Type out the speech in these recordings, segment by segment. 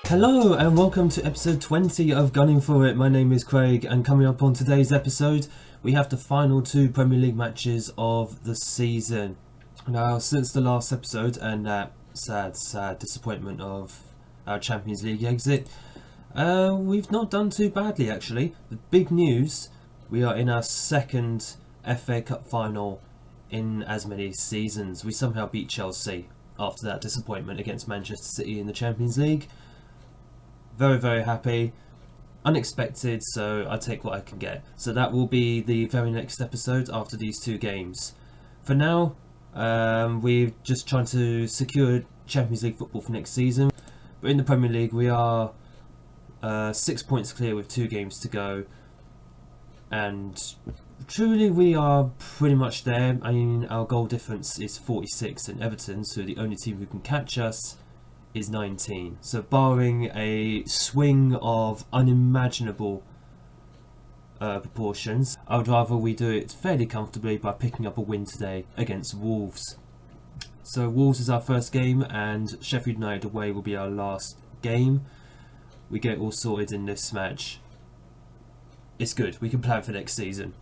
Hello and welcome to episode 20 of Gunning For It. My name is Craig, and coming up on today's episode we have the final two Premier League matches of the season. Now, since the last episode and that sad disappointment of our Champions League exit, we've not done too badly actually. The big news, we are in our second FA Cup final in as many seasons. We somehow beat Chelsea after that disappointment against Manchester City in the Champions League. Very happy. Unexpected, so I take what I can get. So that will be the very next episode after these two games. For now, we're just trying to secure Champions League football for next season. But in the Premier League, we are 6 points clear with 2 games to go. And truly, we are pretty much there. I mean, our goal difference is 46, and Everton, so the only team who can catch us, is 19. So barring a swing of unimaginable proportions, I would rather we do it fairly comfortably by picking up a win today against Wolves. So Wolves is our first game, and Sheffield United away will be our last game. We get it all sorted in this match. It's good, we can plan for next season.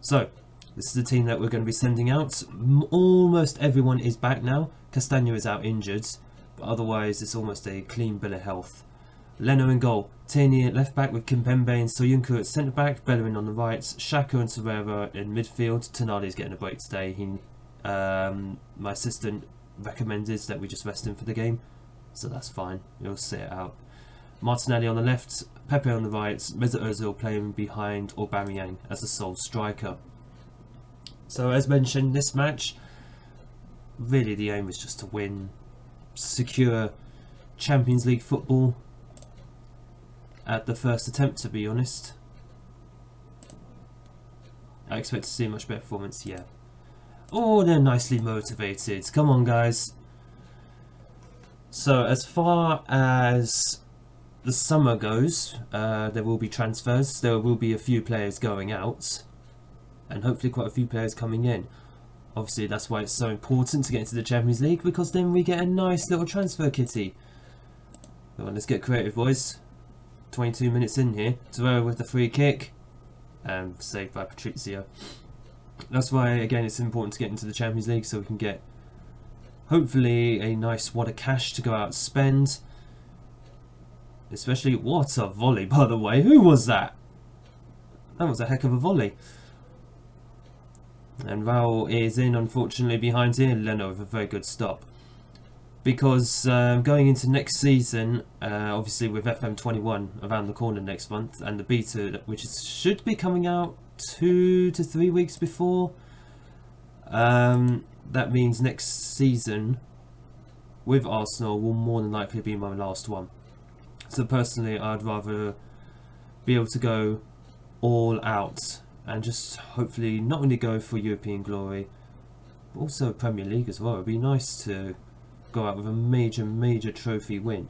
So this is the team that we're going to be sending out. Almost everyone is back now. Castagna is out injured, but otherwise it's almost a clean bill of health. Leno in goal, Tierney at left back with Kimpembe and Soyuncu at centre back, Bellerin on the right, Xhaka and Torreira in midfield. Tonali's getting a break today. My assistant recommended that we just rest him for the game, so that's fine, we'll sit it out. Martinelli on the left, Pepe on the right, Mesut Ozil playing behind Aubameyang as the sole striker. So as mentioned, this match, really the aim was just to win, secure Champions League football at the first attempt, to be honest. I expect to see a much better performance, yeah. Oh, they're nicely motivated. Come on, guys. So as far as the summer goes, there will be transfers. There will be a few players going out, and hopefully quite a few players coming in. Obviously that's why it's so important to get into the Champions League, because then we get a nice little transfer kitty. Come on, let's get creative, boys. 22 minutes in here. Torreira with the free kick, and saved by Patrizio. That's why, again, it's important to get into the Champions League, so we can get hopefully a nice wad of cash to go out and spend. Especially, what a volley, by the way. Who was that? That was a heck of a volley. And Raul is in, unfortunately, behind here. Leno with a very good stop. Because going into next season, obviously with FM21 around the corner next month, and the beta, which should be coming out 2 to 3 weeks before, that means next season with Arsenal will more than likely be my last one. So personally, I'd rather be able to go all out and just hopefully not only go for European glory, but also Premier League as well. It'd be nice to go out with a major trophy win.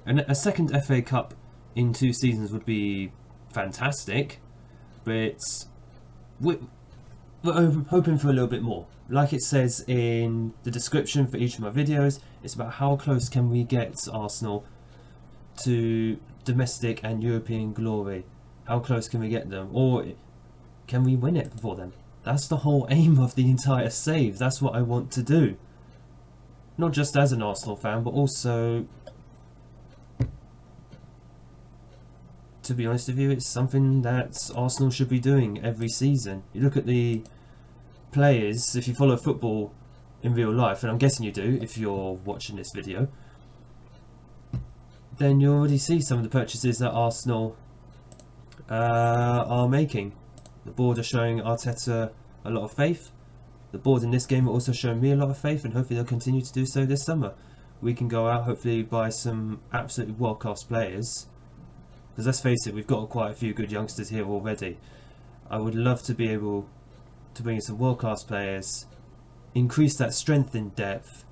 And a second FA Cup in 2 seasons would be fantastic, but we're hoping for a little bit more. Like it says in the description for each of my videos, it's about how close can we get Arsenal to domestic and European glory. How close can we get them, or can we win it before them? That's the whole aim of the entire save. That's what I want to do, not just as an Arsenal fan, but also, to be honest with you, it's something that Arsenal should be doing every season. You look at the players, if you follow football in real life, and I'm guessing you do if you're watching this video, then you already see some of the purchases that Arsenal are making. The board are showing Arteta a lot of faith. The board in this game are also showing me a lot of faith, and hopefully they'll continue to do so this summer. We can go out, hopefully buy some absolutely world-class players, because let's face it, we've got quite a few good youngsters here already. I would love to be able to bring in some world-class players, increase that strength in depth,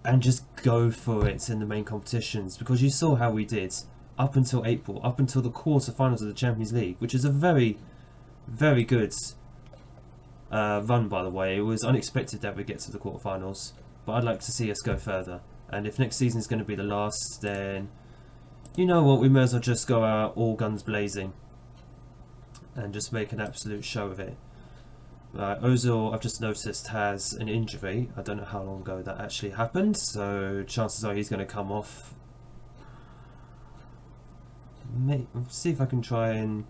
and just go for it in the main competitions, because you saw how we did up until April, up until the quarter-finals of the Champions League, which is a very good run, by the way. It was unexpected that we get to the quarter-finals, but I'd like to see us go further. And if next season is going to be the last, then you know what, we may as well just go out all guns blazing and just make an absolute show of it. Right, Ozil, I've just noticed, has an injury. I don't know how long ago that actually happened, so chances are he's going to come off. Let's see if I can try and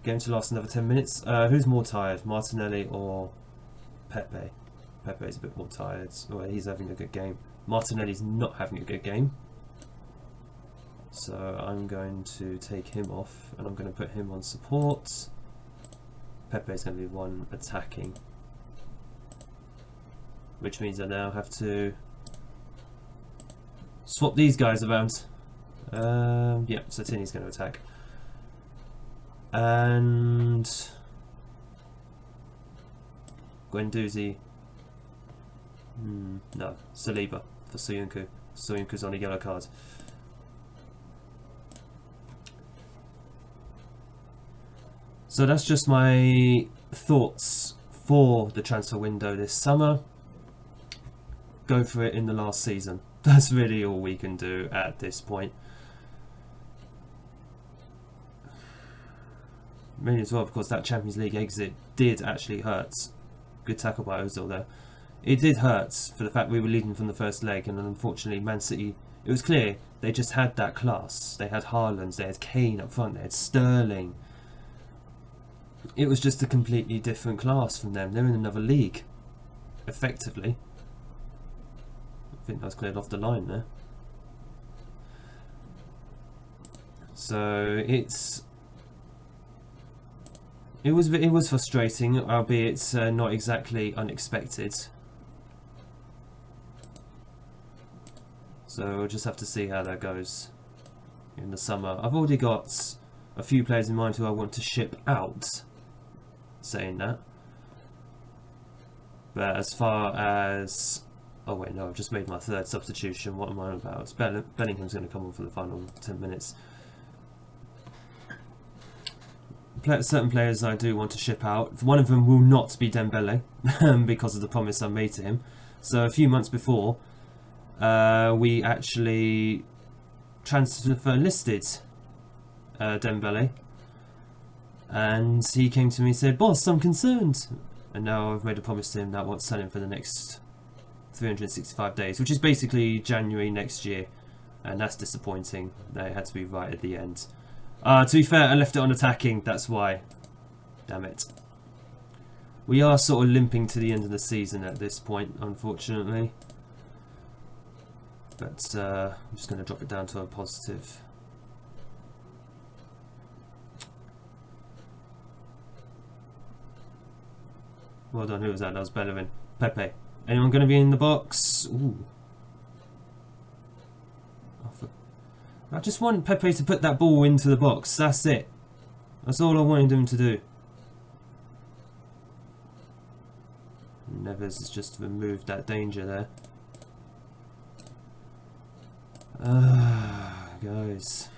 get him to last another 10 minutes. Who's more tired, Martinelli or Pepe? Pepe's a bit more tired. Well, he's having a good game. Martinelli's not having a good game. So I'm going to take him off and I'm going to put him on support. Pepe's going to be one attacking, which means I now have to swap these guys around. Yeah, so Tini's going to attack. And Guendouzi. No, Saliba for Soyuncu. Soyuncu's on a yellow card. So that's just my thoughts for the transfer window this summer. Go for it in the last season. That's really all we can do at this point. Mainly as well because that Champions League exit did actually hurt. Good tackle by Ozil there. It did hurt for the fact we were leading from the first leg, and unfortunately Man City, it was clear they just had that class. They had Haaland, they had Kane up front, they had Sterling. It was just a completely different class from them. They're in another league, effectively. I think that was cleared off the line there. So it was frustrating, albeit not exactly unexpected. So we'll just have to see how that goes in the summer. I've already got a few players in mind who I want to ship out, saying that. But as far as... oh wait, no, I've just made my third substitution. What am I on about? Bellingham's going to come on for the final 10 minutes. Certain players I do want to ship out. One of them will not be Dembele because of the promise I made to him. So a few months before, we actually transfer listed Dembele, and he came to me and said, "Boss, I'm concerned." And now I've made a promise to him that I won't sell him for the next 365 days, which is basically January next year, and that's disappointing. They had to be right at the end. To be fair, I left it on attacking, that's why. Damn it. We are sort of limping to the end of the season at this point, unfortunately. But I'm just going to drop it down to a positive. Well done, who was that? That was Bellerin. Pepe. Anyone going to be in the box? Ooh. I just want Pepe to put that ball into the box. That's it. That's all I wanted him to do. Neves has just removed that danger there. Guys.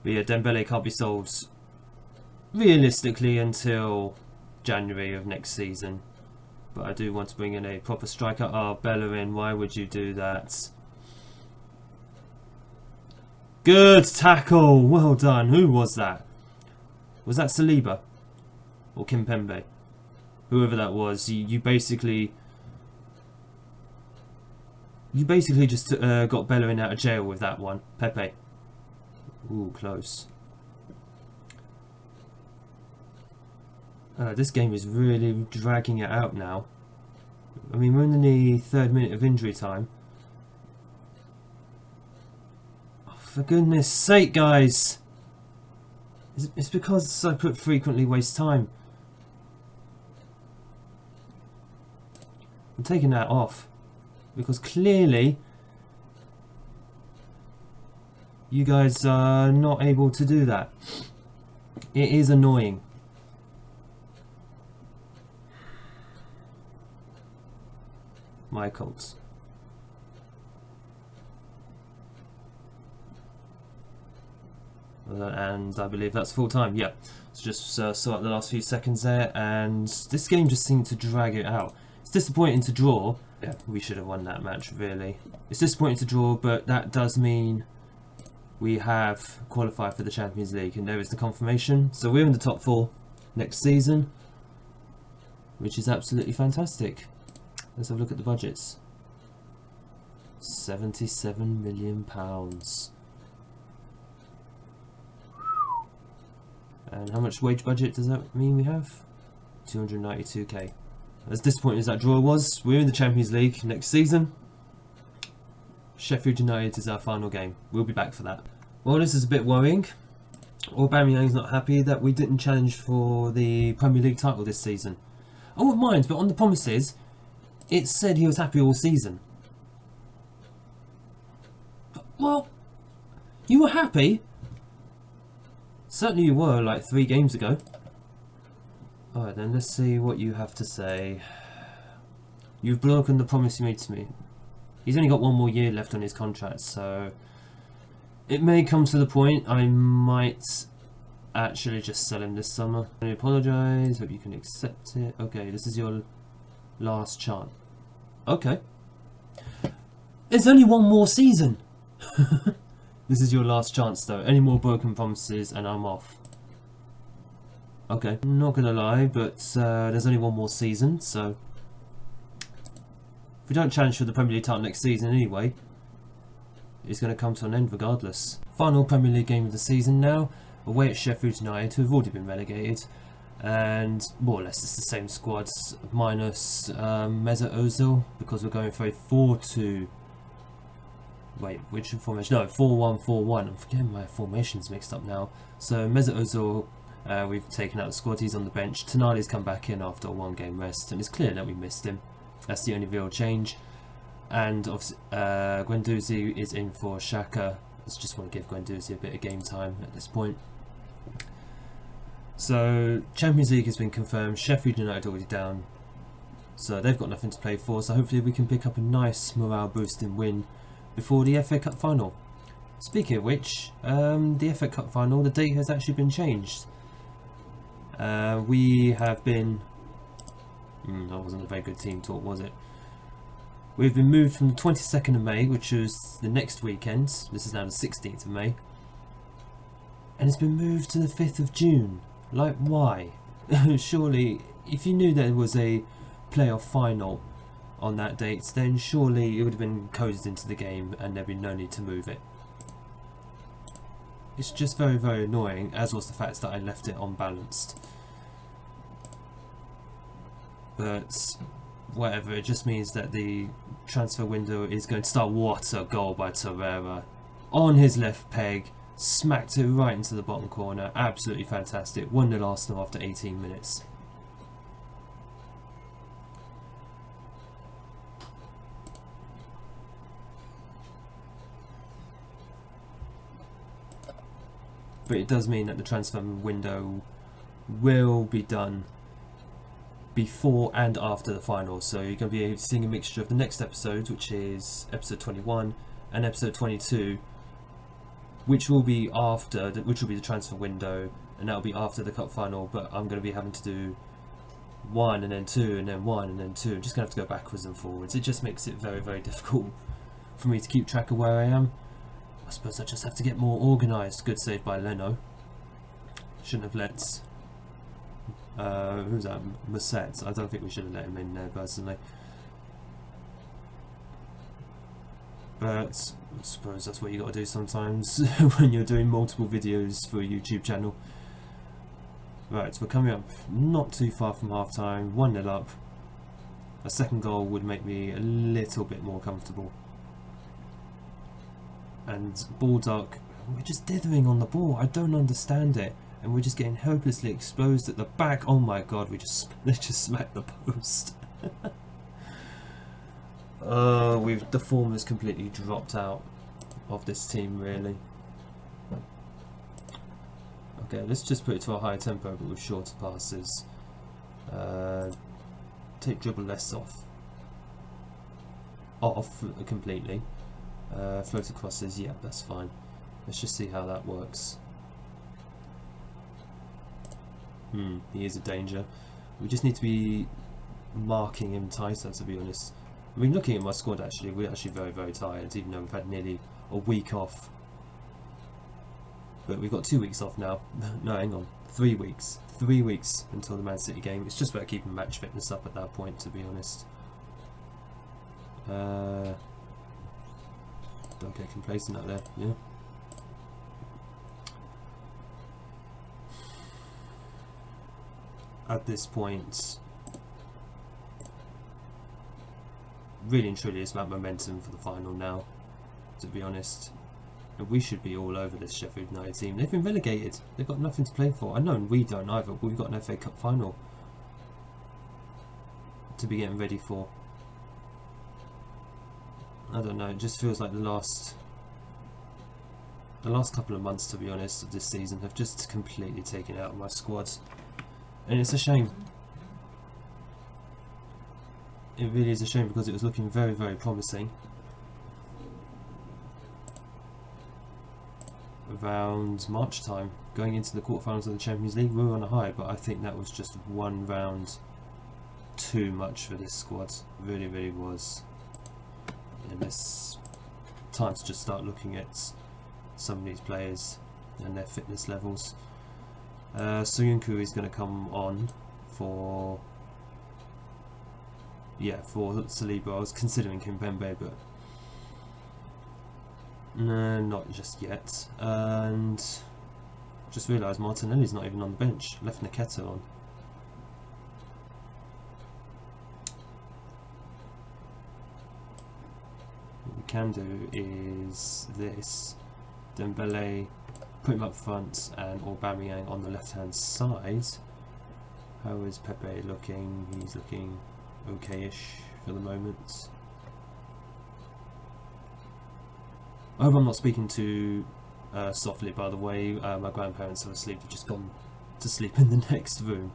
But yeah, Dembele can't be sold realistically until January of next season. But I do want to bring in a proper striker. Bellerin, why would you do that? Good tackle! Well done. Who was that? Was that Saliba? Or Kimpembe? Whoever that was, you basically just got Bellerin out of jail with that one. Pepe. Ooh, close. This game is really dragging it out now. I mean, we're in the 3rd minute of injury time. Oh, for goodness sake, guys! It's because I put frequently waste time. I'm taking that off. Because clearly you guys are not able to do that. It is annoying. My Colts. and I believe that's full time. Yeah, so just saw out the last few seconds there, and this game just seemed to drag it out. It's disappointing to draw. Yeah, we should have won that match, really. It's disappointing to draw, but that does mean we have qualified for the Champions League, and there is the confirmation. So we're in the top 4 next season, which is absolutely fantastic. Let's have a look at the budgets. £77 million. And how much wage budget does that mean we have? 292k. As disappointing as that draw was, we're in the Champions League next season. Sheffield United is our final game. We'll be back for that. Well, this is a bit worrying. Aubameyang's not happy that we didn't challenge for the Premier League title this season. I wouldn't mind, but on the promises, it said he was happy all season. Well, you were happy. Certainly you were, like 3 games ago. Alright then, let's see what you have to say. You've broken the promise you made to me. He's only got 1 more year left on his contract, so it may come to the point I might actually just sell him this summer. I apologise, hope you can accept it. Okay, this is your last chance. Okay. There's only 1 more season! This is your last chance though. Any more broken promises and I'm off. Okay, not gonna lie, but there's only 1 more season, so if we don't challenge for the Premier League title next season anyway, it's going to come to an end regardless. Final Premier League game of the season now, away at Sheffield United, who have already been relegated, and more or less it's the same squads minus Mesut Ozil, because we're going for a 4-2. Wait, which formation? No, 4-1-4-1. I'm forgetting my formations mixed up now. So Mesut Ozil, we've taken out the squad. He's on the bench. Tonali's come back in after a 1-game rest, and it's clear that we missed him. That's the only real change. And obviously, Guendouzi is in for Xhaka. I just want to give Guendouzi a bit of game time at this point. So Champions League has been confirmed. Sheffield United already down, so they've got nothing to play for. So hopefully we can pick up a nice morale boosting win before the FA Cup final. Speaking of which, the FA Cup final, the date has actually been changed. We have been... that wasn't a very good team talk, was it? We've been moved from the 22nd of May, which was the next weekend. This is now the 16th of May. And it's been moved to the 5th of June. Like, why? Surely, if you knew there was a playoff final on that date, then surely it would have been coded into the game and there'd be no need to move it. It's just very, very annoying, as was the fact that I left it unbalanced. But whatever, it just means that the transfer window is going to start. What a goal by Torreira. On his left peg, smacked it right into the bottom corner. Absolutely fantastic. 1-0 Arsenal after 18 minutes. But it does mean that the transfer window will be done before and after the final, so you're going to be seeing a mixture of the next episode, which is episode 21, and episode 22, which will be after, which will be the transfer window, and that'll be after the cup final. But I'm going to be having to do 1 and then 2 and then 1 and then 2. I'm just going to have to go backwards and forwards. It just makes it very, very difficult for me to keep track of where I am. I suppose I just have to get more organised. Good save by Leno. Shouldn't have let... who's that? Musset. I don't think we should have let him in there personally. But I suppose that's what you got to do sometimes when you're doing multiple videos for a YouTube channel. Right, so we're coming up not too far from half time. 1-0 up. A second goal would make me a little bit more comfortable. And Baldock, we're just dithering on the ball. I don't understand it. And we're just getting hopelessly exposed at the back. Oh my god, they just smacked the post. The form has completely dropped out of this team, really. Okay, let's just put it to a higher tempo, but with shorter passes. Take dribble less off completely. Floater crosses, yeah, that's fine. Let's just see how that works. He is a danger. We just need to be marking him tighter, to be honest. I mean, looking at my squad, actually, we're actually very, very tired, even though we've had nearly a week off. But we've got 2 weeks off now. No, hang on. 3 weeks. 3 weeks until the Man City game. It's just about keeping match fitness up at that point, to be honest. Don't get complacent out there, yeah. At this point, really and truly, it's about momentum for the final now, to be honest. And we should be all over this Sheffield United team. They've been relegated. They've got nothing to play for. I know we don't either, but we've got an FA Cup final to be getting ready for. I don't know, it just feels like the last couple of months, to be honest, of this season have just completely taken out my squad. And it's a shame. It really is a shame, because it was looking very, very promising. Around March time, going into the quarterfinals of the Champions League, we were on a high, but I think that was just one round too much for this squad. Really, really was. And it's time to just start looking at some of these players and their fitness levels. Soyuncu is going to come on for Saliba. I was considering Kimpembe, but no, not just yet. And just realised Martinelli's not even on the bench. Left Nketiah on. What we can do is this: Dembele, put him up front, and Aubameyang on the left-hand side. How is Pepe looking? He's looking okay-ish for the moment. I hope I'm not speaking too softly, by the way. My grandparents are asleep. They've just gone to sleep in the next room.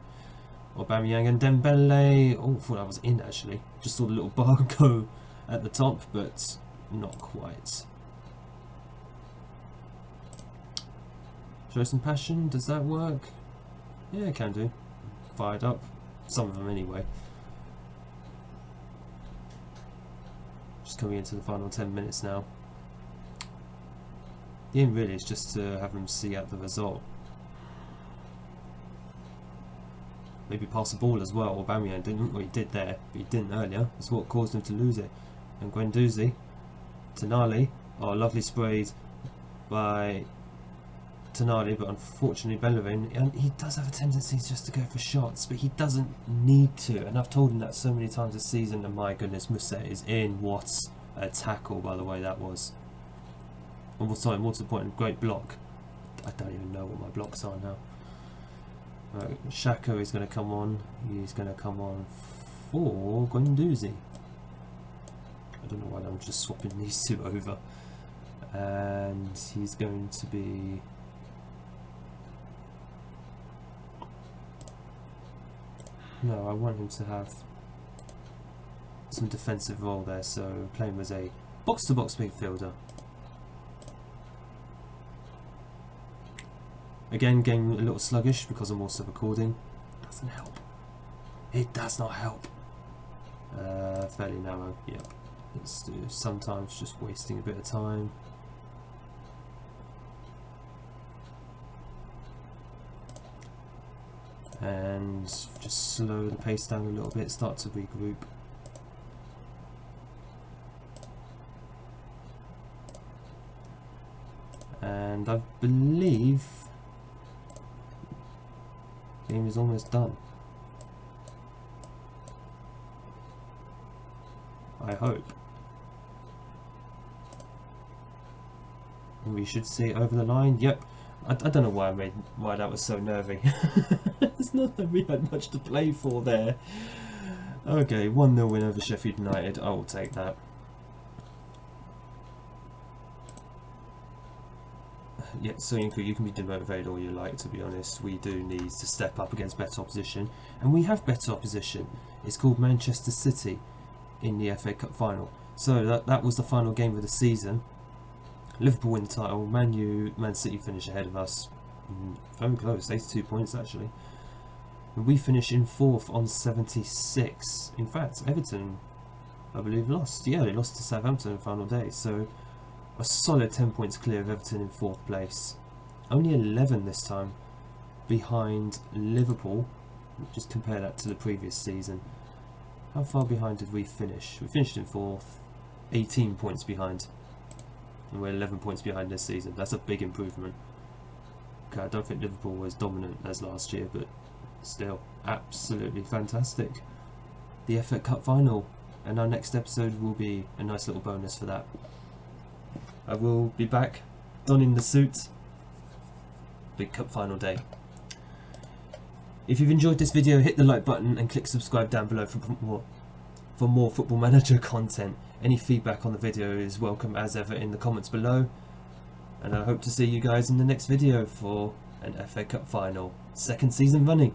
Aubameyang and Dembele. Oh, I thought I was in, actually. Just saw the little bar go at the top, but not quite. Show some passion, does that work? Yeah, it can do. Fired up. Some of them anyway. Just coming into the final 10 minutes now. The aim really is just to have them see out the result. Maybe pass the ball as well. Aubameyang didn't what he did there, but he didn't earlier. That's what caused him to lose it. And Guendouzi, Tonali, oh, lovely sprayed by Tonali, but unfortunately Bellerin, and he does have a tendency just to go for shots, but he doesn't need to, and I've told him that so many times this season, and my goodness, Musset is in. What a tackle, by the way, that was. One more time, more to the point, great block. I don't even know what my blocks are now. Right, Xhaka is going to come on. He's going to come on for Guendouzi. I don't know why I'm just swapping these two over. And he's going to be... No, I want him to have some defensive role there, so play him as a box-to-box midfielder. Again, game a little sluggish because I'm also recording. Doesn't help. It does not help. Fairly narrow, yep. Let's do sometimes just wasting a bit of time. And just slow the pace down a little bit, start to regroup. And I believe the game is almost done. I hope. And we should see it over the line. Yep. I don't know why that was so nervy. It's not that we had much to play for there. Okay, 1-0 win over Sheffield United. I will take that. Yeah, Soyuncu, you can be demotivated all you like, to be honest. We do need to step up against better opposition. And we have better opposition. It's called Manchester City in the FA Cup final. So that was the final game of the season. Liverpool win the title. Man City finish ahead of us. Very close, 82 points actually. And we finish in 4th on 76. In fact, Everton, I believe, lost. Yeah, they lost to Southampton on the final day. So a solid 10 points clear of Everton in 4th place. Only 11 this time behind Liverpool. Just compare that to the previous season. How far behind did we finish? We finished in 4th, 18 points behind. And we're 11 points behind this season. That's a big improvement. Okay, I don't think Liverpool was dominant as last year, but still, absolutely fantastic. The FA Cup final, and our next episode will be a nice little bonus for that. I will be back, donning the suit. Big Cup final day. If you've enjoyed this video, hit the like button and click subscribe down below for more Football Manager content. Any feedback on the video is welcome as ever in the comments below. And I hope to see you guys in the next video for an FA Cup final, 2nd season running.